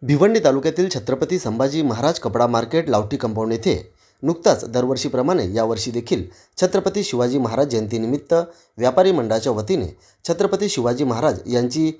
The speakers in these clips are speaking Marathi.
भिवंडी तालुक्यातील छत्रपती संभाजी महाराज कपडा मार्केट लावटी कंपाऊंड येथे नुकताच दरवर्षीप्रमाणे यावर्षी देखील छत्रपती शिवाजी महाराज जयंतीनिमित्त व्यापारी मंडळाच्या वतीने छत्रपती शिवाजी महाराज यांची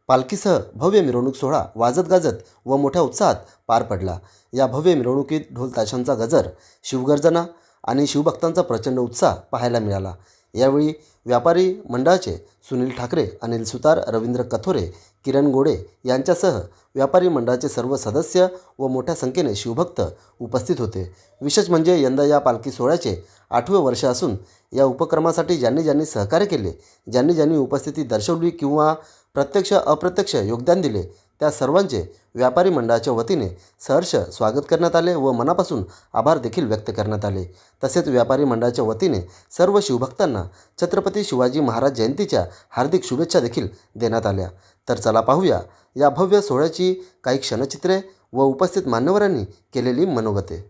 पालखीसह भव्य मिरवणूक सोहळा वाजत गाजत व मोठ्या उत्साहात पार पडला। या भव्य मिरवणुकीत ढोल ताशांचा गजर, शिवगर्जना आणि शिवभक्तांचा प्रचंड उत्साह पाहायला मिळाला। यावेळी व्यापारी मंडळाचे सुनील ठाकरे, अनिल सुतार, रवींद्र कथोरे, किरण गोडे यांच्यासह व्यापारी मंडळाचे सर्व सदस्य व मोठ्या संख्येने शिवभक्त उपस्थित होते। विशेष म्हणजे यंदा या पालखी सोहळ्याचे 8वे वर्ष असून या उपक्रमासाठी ज्यांनी ज्यांनी सहकार्य केले, ज्यांनी ज्यांनी उपस्थिती दर्शवली किंवा प्रत्यक्ष अप्रत्यक्ष योगदान दिले, त्या सर्वांचे व्यापारी मंडळाच्या वतीने सहर्ष स्वागत करण्यात आले व मनापासून आभार देखील व्यक्त करण्यात आले। तसेच व्यापारी मंडळाच्या वतीने सर्व शिवभक्तांना छत्रपती शिवाजी महाराज जयंतीच्या हार्दिक शुभेच्छा देखील देण्यात आल्या। तर चला पाहूया या भव्य सोहळ्याची काही क्षणचित्रे व उपस्थित मान्यवरांनी केलेली मनोगते।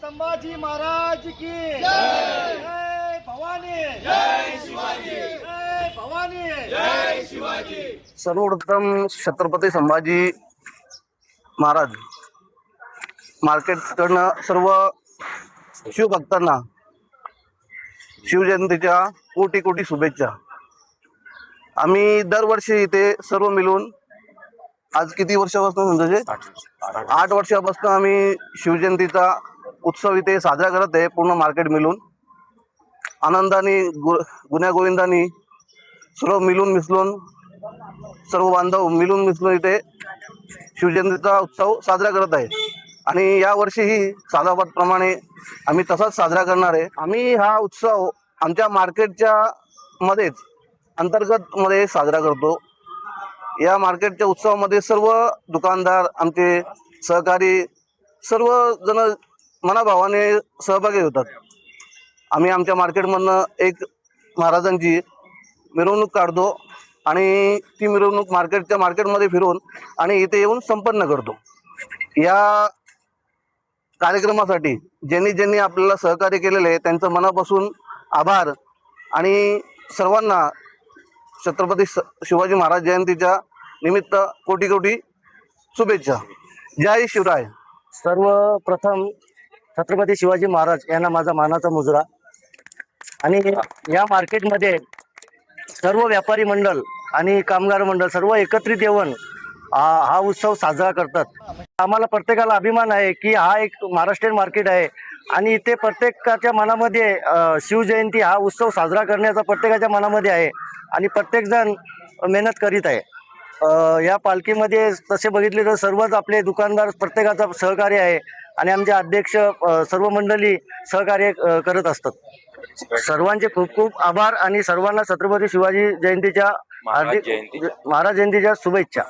संभाजी महाराज की जय भवानी, जय शिवाजी, जय भवानी, जय शिवाजी। सर्वप्रथम छत्रपती संभाजी महाराज मार्केटकडनं सर्व शिवभक्तांना शिवजयंतीच्या कोटी कोटी शुभेच्छा। आम्ही दरवर्षी इथे सर्व मिळून आज किती वर्षापासून म्हणजे 8 वर्षापासून आम्ही शिवजयंतीचा उत्सव इथे साजरा करत आहे। पूर्ण मार्केट मिळून आनंदाने गुण्यागोविंदाने सर्व मिळून मिसळून सर्व बांधव मिळून मिसळून इथे शिवजयंतीचा उत्सव साजरा करत आहे आणि या वर्षीही सालाबादप्रमाणे आम्ही तसाच साजरा करणार आहे। आम्ही हा उत्सव आमच्या मार्केटच्या मध्येच अंतर्गतमध्ये साजरा करतो। या मार्केटच्या उत्सवामध्ये सर्व दुकानदार, आमचे सहकारी, सर्व जण मनाभावाने सहभागी होतात। आम्ही आमच्या मार्केटमधनं एक महाराजांची मिरवणूक काढतो आणि ती मिरवणूक मार्केटमध्ये फिरून आणि इथे येऊन संपन्न करतो। या कार्यक्रमासाठी ज्यांनी आपल्याला सहकार्य केलेले आहे त्यांचं मनापासून आभार आणि सर्वांना छत्रपती शिवाजी महाराज जयंतीच्या निमित्त कोटी कोटी शुभेच्छा। जय शिवराय। सर्वप्रथम छत्रपती शिवाजी महाराज यांना माझा मानाचा मुजरा। आणि या मार्केटमध्ये सर्व व्यापारी मंडळ आणि कामगार मंडळ सर्व एकत्रित येऊन हा उत्सव साजरा करतात। आम्हाला प्रत्येकाला अभिमान आहे की हा एक महाराष्ट्रीयन मार्केट आहे आणि इथे प्रत्येकाच्या मनामध्ये शिवजयंती हा उत्सव साजरा करण्याचा प्रत्येकाच्या मनामध्ये आहे आणि प्रत्येकजण मेहनत करीत आहे। या पालखीमध्ये तसे बघितले तर सर्वच आपले दुकानदार प्रत्येकाचा सहकार्य आहे आणि आमचे अध्यक्ष सर्व मंडळी सहकार्य करत असतात। सर्वांचे खूप खूप आभार आणि सर्वांना छत्रपती शिवाजी जयंतीच्या महाराज जयंतीच्या शुभेच्छा।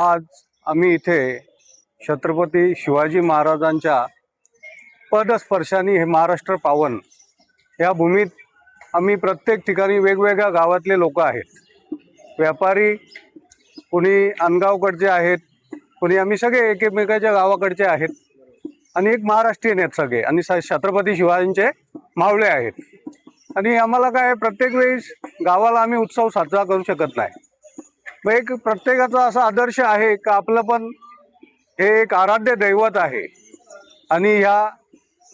आज आम्ही इथे छत्रपती शिवाजी महाराजांच्या पदस्पर्शाने हे महाराष्ट्र पावन या भूमीत आम्ही प्रत्येक ठिकाणी वेगवेगळ्या गावातले लोक आहेत। व्यापारी, कोणी अनगावकडचे आहेत, कोणी आम्ही सगळे एकमेकाच्या गावाकडचे आहेत आणि एक महाराष्ट्रीयन आहेत सगळे आणि छत्रपती शिवाजींचे मावळे आहेत। आणि आम्हाला काय प्रत्येक वेळेस गावाला आम्ही उत्सव साजरा करू शकत नाही। मग एक प्रत्येकाचा असा आदर्श आहे का आपलं पण हे एक आराध्य दैवत आहे आणि ह्या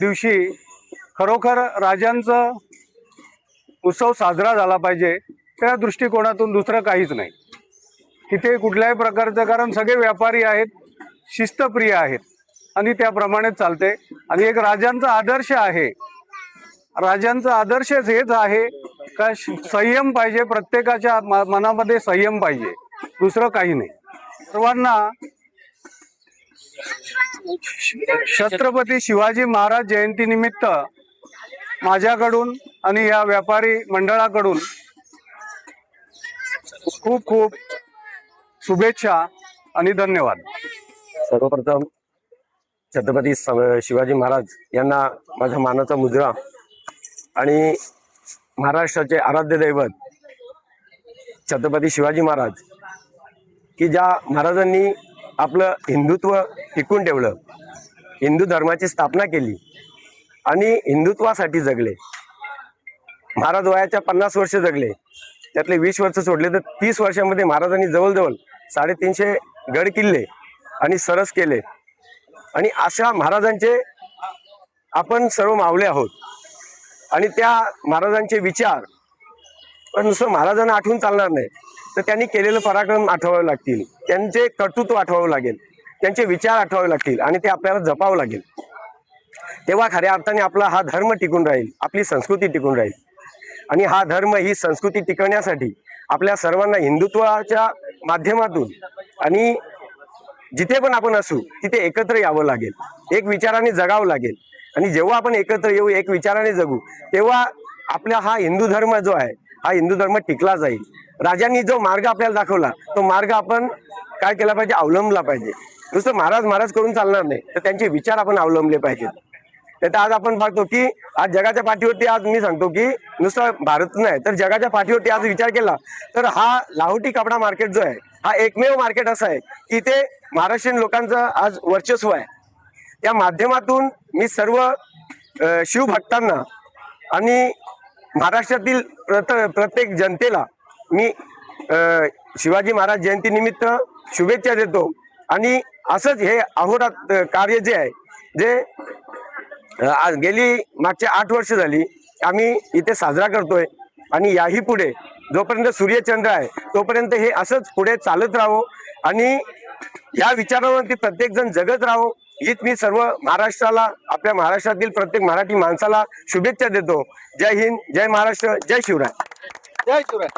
दिवशी खरोखर राजांचं उत्सव साजरा झाला पाहिजे त्या दृष्टिकोनातून दुसरं काहीच नाही। तिथे कुठल्याही प्रकारचं, कारण सगळे व्यापारी आहेत, शिस्तप्रिय आहेत आणि त्याप्रमाणेच चालते आणि एक राजांचा आदर्श आहे। राजांचा आदर्शच हेच आहे काय संयम पाहिजे, प्रत्येकाच्या मनामध्ये संयम पाहिजे, दुसरं काही नाही. सर्वांना छत्रपती शिवाजी महाराज जयंतीनिमित्त माझ्याकडून आणि या व्यापारी मंडळाकडून खूप खूप शुभेच्छा आणि धन्यवाद. सर्वप्रथम छत्रपती शिवाजी महाराज यांना माझ्या मानाचा मुजरा आणि महाराष्ट्राचे आराध्य दैवत छत्रपती शिवाजी महाराज, की ज्या महाराजांनी आपलं हिंदुत्व टिकून ठेवलं, हिंदू धर्माची स्थापना केली आणि हिंदुत्वासाठी जगले. महाराज वयाच्या 50 वर्ष जगले, त्यातले 20 वर्ष सोडले तर 30 वर्षामध्ये महाराजांनी जवळजवळ 350 गड किल्ले आणि सरस केले. आणि अशा महाराजांचे आपण सर्व मावळे आहोत. आणि त्या महाराजांचे विचार पण नुसतं महाराजांना आठवून चालणार नाही, तर त्यांनी केलेलं पराक्रम आठवावे लागतील, त्यांचे कर्तृत्व आठवावं लागेल, त्यांचे विचार आठवावे लागतील आणि ते आपल्याला जपावं लागेल. तेव्हा खऱ्या अर्थाने आपला हा धर्म टिकून राहील, आपली संस्कृती टिकून राहील. आणि हा धर्म, ही संस्कृती टिकवण्यासाठी आपल्या सर्वांना हिंदुत्वाच्या माध्यमातून आणि जिथे पण आपण असू तिथे एकत्र यावं लागेल, एक विचाराने जगावं लागेल. आणि जेव्हा आपण एकत्र येऊ, एक विचाराने जगू, तेव्हा आपला हा हिंदू धर्म जो आहे, हा हिंदू धर्म टिकला जाईल. राजांनी जो मार्ग आपल्याला दाखवला, तो मार्ग आपण काय केला पाहिजे, अवलंबला पाहिजे. नुसतं महाराज महाराज करून चालणार नाही, तर त्यांचे विचार आपण अवलंबले पाहिजेत. तर आज आपण पाहतो की आज जगाच्या पाठीवरती, आज मी सांगतो की नुसतं भारत नाही तर जगाच्या पाठीवरती आज विचार केला तर हा लाहोटी कपडा मार्केट जो आहे, हा एकमेव मार्केट असं आहे की इथे महाराष्ट्रीयन लोकांचं आज वर्चस्व आहे. त्या माध्यमातून मी सर्व शिवभक्तांना आणि महाराष्ट्रातील प्रत्येक जनतेला मी शिवाजी महाराज जयंतीनिमित्त शुभेच्छा देतो. आणि असंच हे अहोरात्र कार्य जे आहे, जे गेली मागच्या 8 वर्ष झाली आम्ही इथे साजरा करतोय. आणि याही पुढे जोपर्यंत सूर्यचंद्र आहे तोपर्यंत हे असंच पुढे चालत राहो आणि या विचारावरती प्रत्येक जण जगत राहो, हीच मी सर्व महाराष्ट्राला, आपल्या महाराष्ट्रातील प्रत्येक मराठी माणसाला शुभेच्छा देतो. जय हिंद, जय महाराष्ट्र, जय शिवराय. जय शिवराय.